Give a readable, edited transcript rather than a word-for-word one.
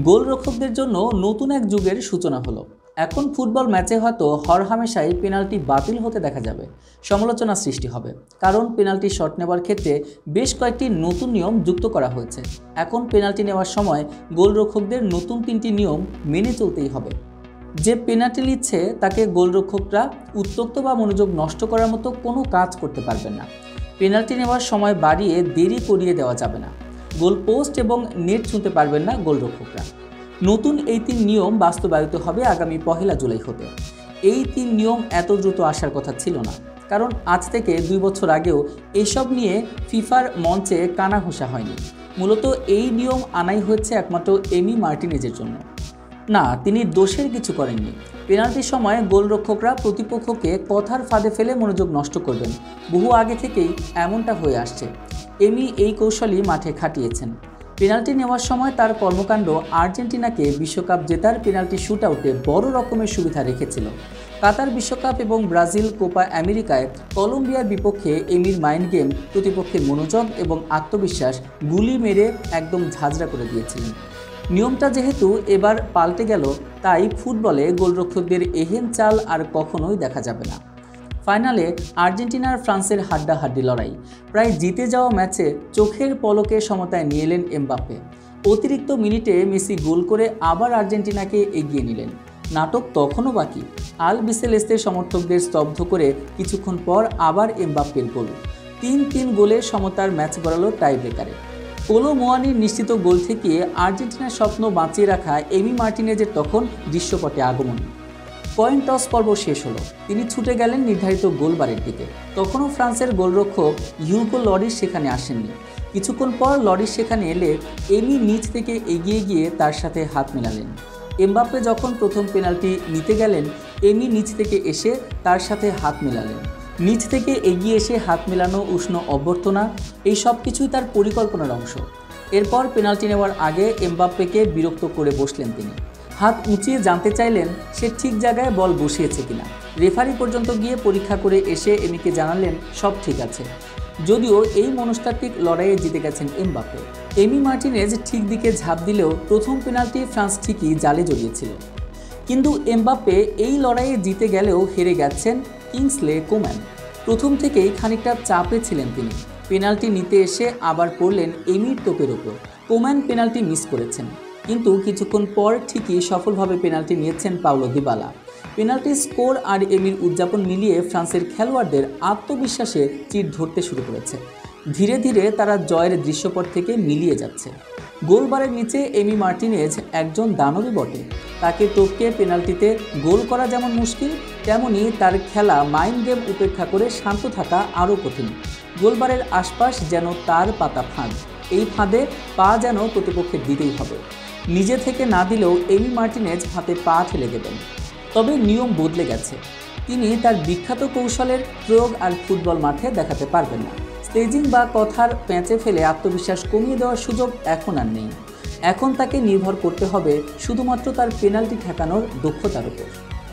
গোলরক্ষকদের জন্য নতুন এক যুগের সূচনা হলো। এখন ফুটবল ম্যাচে হয়তো হরহামেশাই পেনাল্টি বাতিল হতে দেখা যাবে, সমালোচনা সৃষ্টি হবে। কারণ পেনাল্টি শট নেওয়ার ক্ষেত্রে বেশ কয়েকটি নতুন নিয়ম যুক্ত করা হয়েছে। এখন পেনাল্টি নেওয়ার সময় গোলরক্ষকদের নতুন 3টি নিয়ম মেনে চলতেই হবে। যে পেনাল্টি নিচ্ছে তাকে গোলরক্ষকরা উত্ত্যক্ত বা মনোযোগ নষ্ট করার মতো কোনো কাজ করতে পারবেন না। পেনাল্টি নেওয়ার সময় বাড়িয়ে দেরি করিয়ে দেওয়া যাবে না। গোল পোস্ট এবং নেট ছুঁতে পারবেন না গোলরক্ষকরা। নতুন এই 3 নিয়ম বাস্তবায়িত হবে আগামী 1 জুলাই হতে। এই 3 নিয়ম এত দ্রুত আসার কথা ছিল না, কারণ আজ থেকে 2 বছর আগেও এসব নিয়ে ফিফার মঞ্চে কানাঘুষা হয়নি। মূলত এই নিয়ম আনাই হয়েছে একমাত্র এমি মার্টিনেজের জন্য। না, তিনি দোষের কিছু করেননি। পেনাল্টির সময় গোলরক্ষকরা প্রতিপক্ষকে কথার ফাঁদে ফেলে মনোযোগ নষ্ট করবেন, বহু আগে থেকেই এমনটা হয়ে আসছে। এমি এই কৌশলই মাঠে খাটিয়েছেন। পেনাল্টি নেওয়ার সময় তার কর্মকাণ্ড আর্জেন্টিনাকে বিশ্বকাপ জেতার পেনাল্টি শুটআউটে বড় রকমের সুবিধা রেখেছিল। কাতার বিশ্বকাপ এবং ব্রাজিল কোপা আমেরিকায় কলম্বিয়ার বিপক্ষে এমির মাইন্ড গেম প্রতিপক্ষের মনোযোগ এবং আত্মবিশ্বাস গুলি মেরে একদম ঝাঁঝরা করে দিয়েছিলেন। নিয়মটা যেহেতু এবার পাল্টে গেল, তাই ফুটবলে গোলরক্ষকদের এহেন চাল আর কখনোই দেখা যাবে না। ফাইনালে আর্জেন্টিনার ফ্রান্সের হাড্ডাহাড্ডি লড়াই। প্রায় জিতে যাওয়া ম্যাচে চোখের পলকে সমতায় নিয়ে এলেন এমবাপ্পে। অতিরিক্ত মিনিটে মেসি গোল করে আবার আর্জেন্টিনাকে এগিয়ে নিলেন। নাটক তখনও বাকি। আল বিসেলেস্তের সমর্থকদের স্তব্ধ করে কিছুক্ষণ পর আবার এমবাপ্পের গোল। 3-3 গোলের সমতার ম্যাচ গড়ালো টাই ব্রেকারে। কোলো মুয়ানির নিশ্চিত গোল থেকে আর্জেন্টিনার স্বপ্ন বাঁচিয়ে রাখা এমি মার্টিনেজের তখন দৃশ্যপটে আগমন। কয়েন টস পর্ব শেষ হলো। তিনি ছুটে গেলেন নির্ধারিত গোলবারের দিকে। তখনও ফ্রান্সের গোলরক্ষক হিউগো লরিস সেখানে আসেননি। কিছুক্ষণ পর লরিস সেখানে এলে এমি নিচ থেকে এগিয়ে গিয়ে তার সাথে হাত মেলালেন। এমবাপ্পে যখন প্রথম পেনাল্টি নিতে গেলেন, এমি নিচ থেকে এসে তার সাথে হাত মেলালেন। নিচ থেকে এগিয়ে এসে হাত মেলানো, উষ্ণ অভ্যর্থনা, এই সব কিছুই তার পরিকল্পনার অংশ। এরপর পেনাল্টি নেওয়ার আগে এমবাপ্পেকে বিরক্ত করে বসলেন তিনি। হাত উঁচিয়ে জানতে চাইলেন সে ঠিক জায়গায় বল বসিয়েছে কিনা। রেফারি পর্যন্ত গিয়ে পরীক্ষা করে এসে এমিকে জানালেন সব ঠিক আছে। যদিও এই মনস্তাত্ত্বিক লড়াইয়ে জিতে গেছেন এমবাপ্পে। এমি মার্টিনেজ ঠিক দিকে ঝাঁপ দিলেও প্রথম পেনাল্টি ফ্রান্স ঠিকই জালে জড়িয়েছিল। কিন্তু এমবাপ্পে এই লড়াইয়ে জিতে গেলেও হেরে গেছেন কিংসলে কোম্যান। প্রথম থেকেই খানিকটা চাপে ছিলেন তিনি। পেনাল্টি নিতে এসে আবার পড়লেন এমির তোপের ওপর। কোম্যান পেনাল্টি মিস করেছেন, কিন্তু কিছুক্ষণ পর ঠিকই সফলভাবে পেনাল্টি নিয়েছেন পাওলো দিবালা। পেনাল্টি স্কোর আর এমির উদযাপন মিলিয়ে ফ্রান্সের খেলোয়াড়দের আত্মবিশ্বাসে চির ধরতে শুরু করেছে। ধীরে ধীরে তারা জয়ের দৃশ্যপট থেকে মিলিয়ে যাচ্ছে। গোলবারের নিচে এমি মার্টিনেজ একজন দানবই বটে। তাকে টপকে পেনাল্টিতে গোল করা যেমন মুশকিল, তেমনই তার খেলা মাইন্ড গেম উপেক্ষা করে শান্ত থাকা আরও কঠিন। গোলবারের আশপাশ যেন তার পাতা ফাঁদ। এই ফাঁদে পা যেন প্রতিপক্ষের দিতেই হবে। নিজে থেকে না দিলেও এমি মার্টিনেজ হাতে পা ঠেলে দেবেন। তবে নিয়ম বদলে গেছে। তিনি তার বিখ্যাত কৌশলের প্রয়োগ আর ফুটবল মাঠে দেখাতে পারবেন না। স্টেজিং বা কথার প্যাঁচে ফেলে আত্মবিশ্বাস কমিয়ে দেওয়ার সুযোগ এখন আর নেই। এখন তাকে নির্ভর করতে হবে শুধুমাত্র তার পেনাল্টি ঠেকানোর দক্ষতার উপর।